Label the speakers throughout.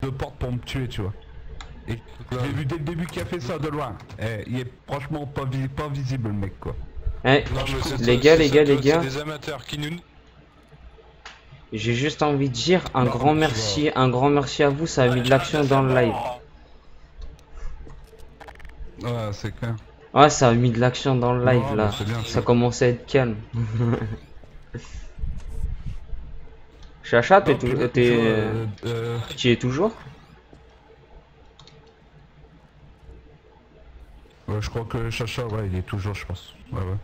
Speaker 1: de porte pour me tuer, tu vois. Et j'ai vu dès le début qu'il a fait ça de loin. Et il est franchement pas visible le mec quoi.
Speaker 2: Eh,
Speaker 3: Non, mais
Speaker 2: les gars,
Speaker 3: c'est des amateurs qui nous...
Speaker 2: j'ai juste envie de dire un
Speaker 1: Non,
Speaker 2: grand
Speaker 1: mais tu
Speaker 2: merci, un grand merci à vous, ça a mis de l'action dans le live.
Speaker 1: Ouais, c'est clair.
Speaker 2: Ouais, ça a mis de l'action dans le live
Speaker 1: Non,
Speaker 2: là.
Speaker 1: mais c'est bien,
Speaker 2: Ça
Speaker 1: ça.
Speaker 2: commençait à être calme. Chacha,
Speaker 1: Non, puis là, tu
Speaker 2: tu y es toujours?
Speaker 1: ouais, je crois que Chacha, ouais, il est toujours, je pense. Ouais, ouais.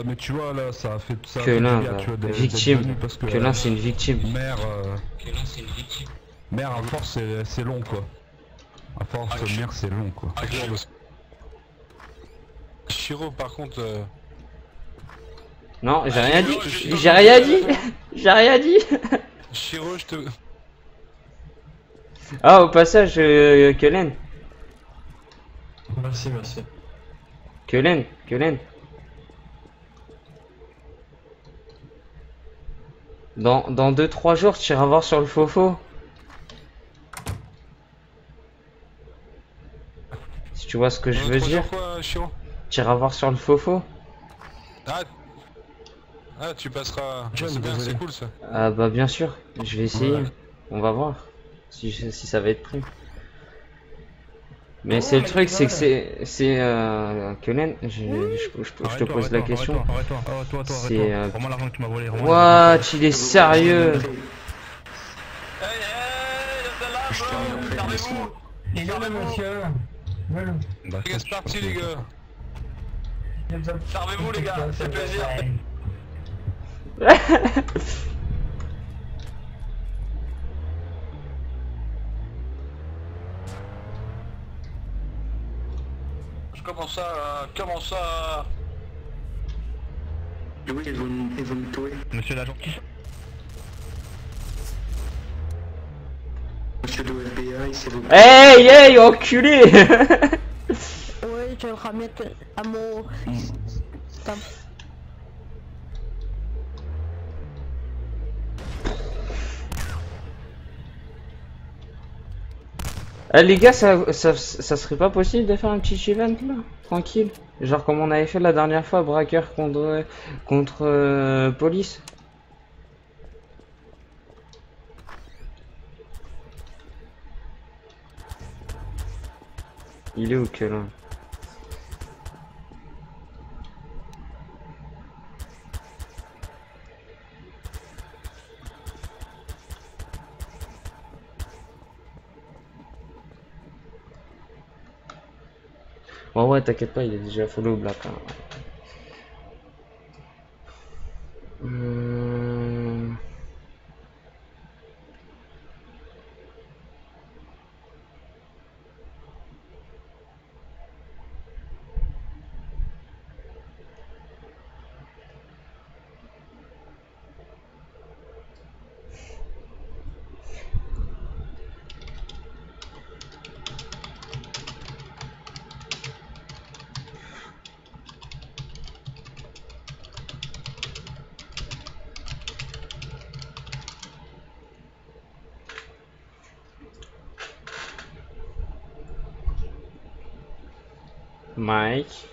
Speaker 1: Mais tu vois, là, ça a fait ça.
Speaker 2: Que l'un, victime.
Speaker 1: parce que
Speaker 2: Que l'un, c'est une victime.
Speaker 1: mère, mère, à force, c'est long, quoi. À force, mère, c'est long, quoi.
Speaker 3: Ah, clair, parce que... Chiro, par contre...
Speaker 2: Non, j'ai rien dit. J'ai rien dit. J'ai rien dit.
Speaker 3: Chiro, je te...
Speaker 2: Ah, au passage, Kellen.
Speaker 4: Merci, merci.
Speaker 2: Kellen. Dans 2-3 jours, tu iras voir sur le fofo. Si tu vois ce que je veux dire.
Speaker 3: Quoi, Chiro?
Speaker 2: Tu iras voir sur le fofo.
Speaker 3: Ah, tu passeras... C'est bien, c'est cool ça.
Speaker 2: Ah bah bien sûr, je vais essayer.
Speaker 3: Ouais.
Speaker 2: On va voir si ça va être pris. Mais c'est le truc, c'est que c'est Kellen, je te pose la question. C'est
Speaker 1: Prends-moi l'argent que tu m'as volé.
Speaker 2: what, il est sérieux?
Speaker 4: Il est là, le monsieur. Voilà.
Speaker 3: Les gars, c'est parti les gars. Servez-vous les gars, c'est plaisir. Comment ça
Speaker 4: Oui, ils vont me tuer.
Speaker 1: Monsieur l'agent.
Speaker 4: Monsieur de FBI, c'est vous.
Speaker 2: Hey, enculé!
Speaker 5: Oui, je le ramène à mon...
Speaker 2: Les gars, ça serait pas possible de faire un petit event là? Tranquille. Genre comme on avait fait la dernière fois, braqueur contre police. Il est où que là? Ouais, t'inquiète pas, il est déjà follow black. Hein. Mike.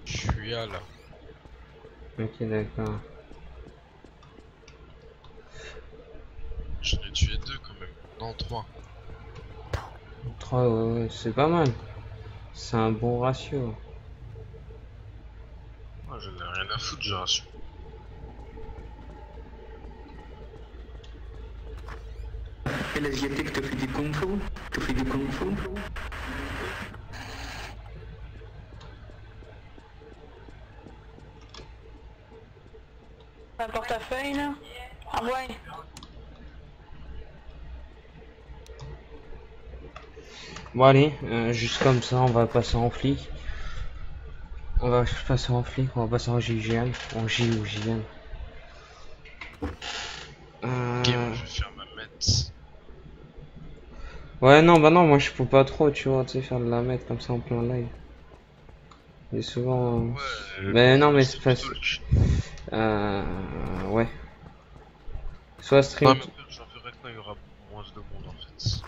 Speaker 3: Je suis là.
Speaker 2: Ok, d'accord.
Speaker 6: J'en ai tué 2 quand même. Non, 3.
Speaker 2: 3, ouais, c'est pas mal. C'est un bon ratio.
Speaker 6: Moi, j'en ai rien à foutre, j'ai rassuré.
Speaker 4: Et l'asiatique te fait du kung fu? Tu fais du kung fu?
Speaker 5: Un portefeuille là? Ah ouais.
Speaker 2: Bon allez, juste comme ça, on va passer en flic. On va passer en flic, on va passer en JGN. En J ou JN.
Speaker 6: Ok, moi, je vais faire ma mette.
Speaker 2: Ouais, non, bah non, moi je peux pas trop, tu vois, tu sais, faire de la mettre comme ça en plein live. Il est souvent...
Speaker 6: Ouais.
Speaker 2: Mais non, mais
Speaker 6: c'est
Speaker 2: c'est pas...
Speaker 6: plutôt
Speaker 2: Ouais. Soit
Speaker 6: Non,
Speaker 2: stream...
Speaker 6: mais après, j'en ferai quand il y aura moins de monde en fait.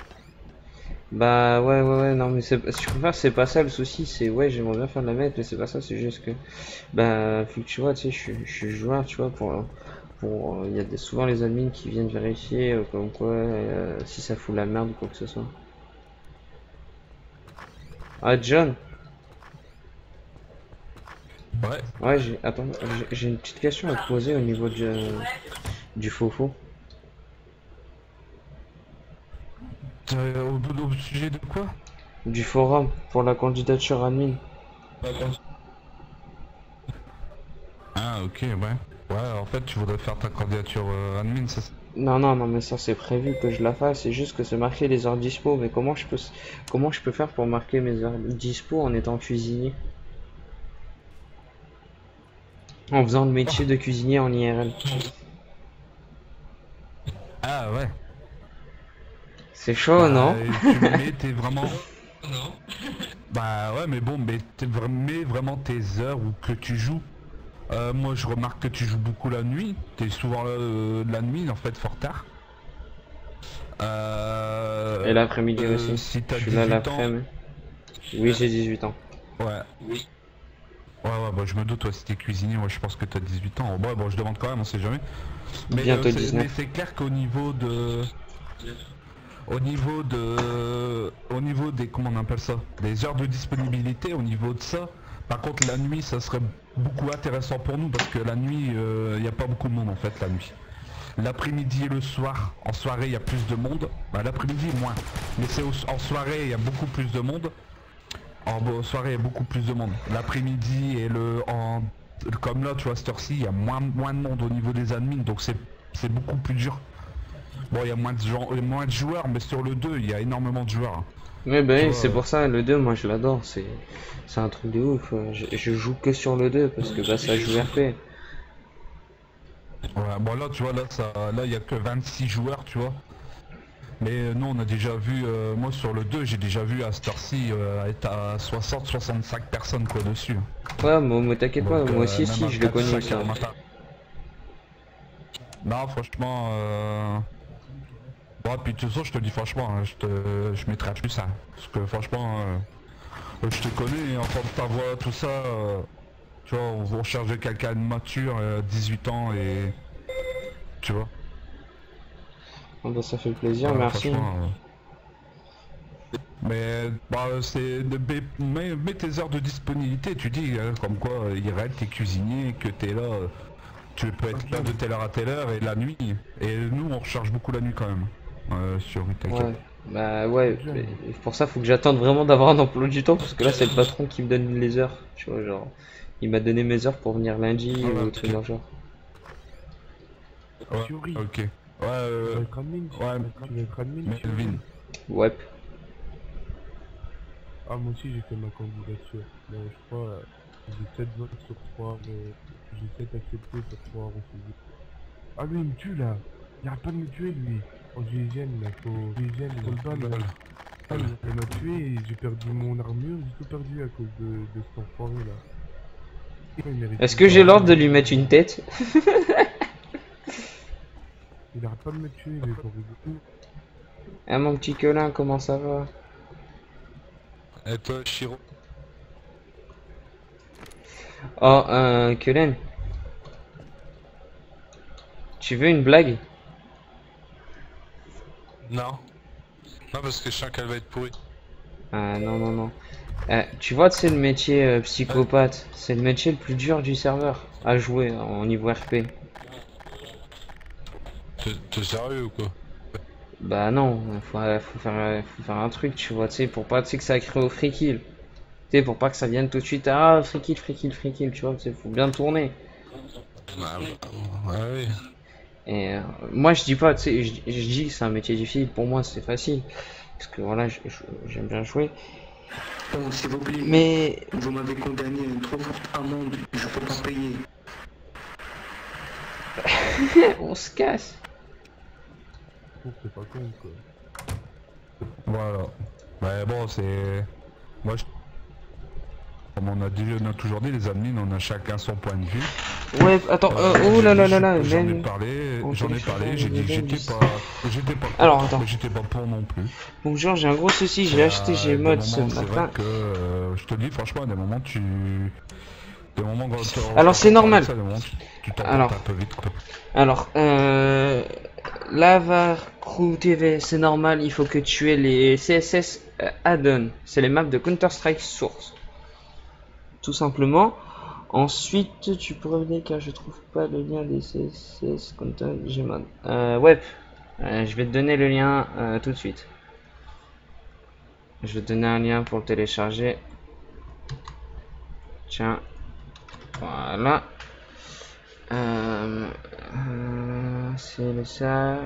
Speaker 2: Bah ouais, non mais je préfère, c'est pas ça le souci, c'est ouais j'aimerais bien faire de la mette mais c'est pas ça, c'est juste que bah faut que tu vois, tu sais, je suis joueur, tu vois, il y a souvent les admins qui viennent vérifier comme quoi si ça fout la merde ou quoi que ce soit. Ah John,
Speaker 1: Ouais.
Speaker 2: attends, j'ai une petite question à te poser au niveau du faux.
Speaker 1: Au sujet de quoi?
Speaker 2: Du forum pour la candidature admin.
Speaker 1: Ah ok, ouais. Ouais, en fait, tu voudrais faire ta candidature admin, c'est ça?
Speaker 2: Non, mais ça c'est prévu que je la fasse, c'est juste que c'est marqué les heures dispo, mais comment je peux faire pour marquer mes heures dispo en étant cuisinier? En faisant le métier de cuisinier en IRL.
Speaker 1: Ah ouais.
Speaker 2: C'est chaud, non?
Speaker 1: Tu mets t'es vraiment... Non. Bah ouais, mais bon, mais mets vraiment tes heures où que tu joues. Moi je remarque que tu joues beaucoup la nuit, t'es souvent la nuit en fait fort tard.
Speaker 2: Et l'après-midi aussi.
Speaker 1: Si t'as
Speaker 2: Je suis là
Speaker 1: 18 ans.
Speaker 2: l'après-midi. Oui, j'ai 18 ans.
Speaker 1: Ouais. Oui. Ouais, bah je me doute, toi si t'es cuisinier, moi je pense que t'as 18 ans. Ouais, bon je demande quand même, on sait jamais. Mais
Speaker 2: Bientôt 19.
Speaker 1: mais c'est clair qu'au niveau de... Au niveau des, comment on appelle ça, des heures de disponibilité, au niveau de ça, par contre la nuit ça serait beaucoup intéressant pour nous parce que la nuit il n'y a pas beaucoup de monde en fait la nuit. L'après-midi et le soir, en soirée il y a plus de monde, bah, l'après-midi moins, mais c'est en soirée il y a beaucoup plus de monde. En soirée il y a beaucoup plus de monde. L'après-midi et comme là tu vois cette heure-ci il y a moins de monde au niveau des admins donc c'est beaucoup plus dur. Bon, il y a moins de joueurs, mais sur le 2, il y a énormément de joueurs.
Speaker 2: Ouais, bah
Speaker 1: Tu
Speaker 2: oui,
Speaker 1: vois,
Speaker 2: c'est pour ça, le 2, moi je l'adore, c'est un truc de ouf. Je joue que sur le 2 parce que bah ça joue RP.
Speaker 1: Ouais, bon là, tu vois, là, il y a que 26 joueurs, tu vois. Mais nous, on a déjà vu, moi sur le 2, j'ai déjà vu à cette heure-ci être à 60-65 personnes quoi dessus.
Speaker 2: Ouais, mais t'inquiète pas,
Speaker 1: Donc,
Speaker 2: moi aussi,
Speaker 1: même
Speaker 2: si,
Speaker 1: à
Speaker 2: je le
Speaker 1: 4,
Speaker 2: connais
Speaker 1: 5
Speaker 2: ça.
Speaker 1: heures du matin. Non, franchement, bon, puis de toute façon, je te dis franchement, hein, je mettrai plus ça. Parce que franchement, je te connais, entendre ta voix, tout ça, tu vois, on recherche quelqu'un de mature, 18 ans et... Tu vois.
Speaker 2: Ah bah ça fait plaisir,
Speaker 1: Ouais,
Speaker 2: merci.
Speaker 1: franchement, mais bah, mets tes heures de disponibilité, tu dis, comme quoi, Irel, t'es cuisinier, que t'es là, tu peux être là de telle heure à telle heure et la nuit. Et nous, on recherche beaucoup la nuit quand même, sur T'inquiète.
Speaker 2: Ouais, bah ouais, mais pour ça faut que j'attende vraiment d'avoir un emploi du temps parce que là c'est le patron qui me donne les heures, tu vois, genre il m'a donné mes heures pour venir lundi
Speaker 1: Ouais,
Speaker 2: ou truc dans le genre.
Speaker 1: Ouais, ok. Ouais,
Speaker 7: Tu vas être admin,
Speaker 1: Melvin.
Speaker 2: Ouais.
Speaker 7: Ah, moi aussi j'ai fait ma candidature. Mais je crois j'ai 7 votes sur 3, mais j'ai 7 acceptés sur 3 refusés. Ah lui il me tue là. Il arrête pas de me tuer lui. En GIGN là, GIGN, il m'a tué et j'ai perdu mon armure, j'ai tout perdu à cause de cet enfoiré là.
Speaker 2: Est-ce que j'ai l'ordre de lui mettre une tête?
Speaker 7: Il arrête pas de me tuer, il est horrible.
Speaker 2: Ah mon petit Colin, comment ça va?
Speaker 3: Et toi, Shiro?
Speaker 2: Oh, Colin. Tu veux une blague?
Speaker 3: Non. Non, parce que je sens qu'elle va être pourrie.
Speaker 2: Ah non. Tu vois, c'est le métier psychopathe. C'est le métier le plus dur du serveur à jouer en niveau RP.
Speaker 3: T'es sérieux ou quoi?
Speaker 2: Bah non, faut faire un truc, tu vois, tu sais, pour pas, tu sais, que ça crée au free kill. Tu sais, pour pas que ça vienne tout de suite, ah, free kill, tu vois, tu sais, faut bien tourner.
Speaker 3: Ouais, oui.
Speaker 2: Et moi, je dis pas, tu sais, je dis que c'est un métier difficile, pour moi, c'est facile. Parce que voilà, j'aime bien jouer.
Speaker 4: Oh, s'il vous plaît,
Speaker 2: Mais,
Speaker 4: vous m'avez condamné à une trop forte amende, je peux pas payer.
Speaker 2: on se casse.
Speaker 7: C'est pas con quoi.
Speaker 1: Voilà. Mais bon, c'est... Moi, Comme on a toujours dit, les admins, on a chacun son point de vue.
Speaker 2: Ouais, attends, oh là là là là,
Speaker 1: J'en ai
Speaker 2: même...
Speaker 1: parlé,
Speaker 2: on
Speaker 1: j'ai
Speaker 2: télécharge
Speaker 1: dit que
Speaker 2: les
Speaker 1: j'étais
Speaker 2: données.
Speaker 1: pas
Speaker 2: Alors,
Speaker 1: contre,
Speaker 2: attends.
Speaker 1: mais j'étais pas pour non plus.
Speaker 2: Bonjour, j'ai un gros souci, j'ai acheté
Speaker 1: Des
Speaker 2: Gmod ce
Speaker 1: moments, c'est vrai
Speaker 2: matin.
Speaker 1: que, je te dis franchement, à des moments des moments quand
Speaker 2: Alors, c'est normal.
Speaker 1: ça, des moments, tu t'emportes
Speaker 2: Alors.
Speaker 1: un peu vite quoi.
Speaker 2: Alors, Lava Crew TV, c'est normal, il faut que tu aies les CSS add-on. C'est les maps de Counter-Strike Source. Tout simplement. Ensuite, tu peux revenir car je trouve pas le lien des CSS Content Gmod. Web, je vais te donner le lien tout de suite. Je vais te donner un lien pour le télécharger. Tiens. Voilà. C'est ça.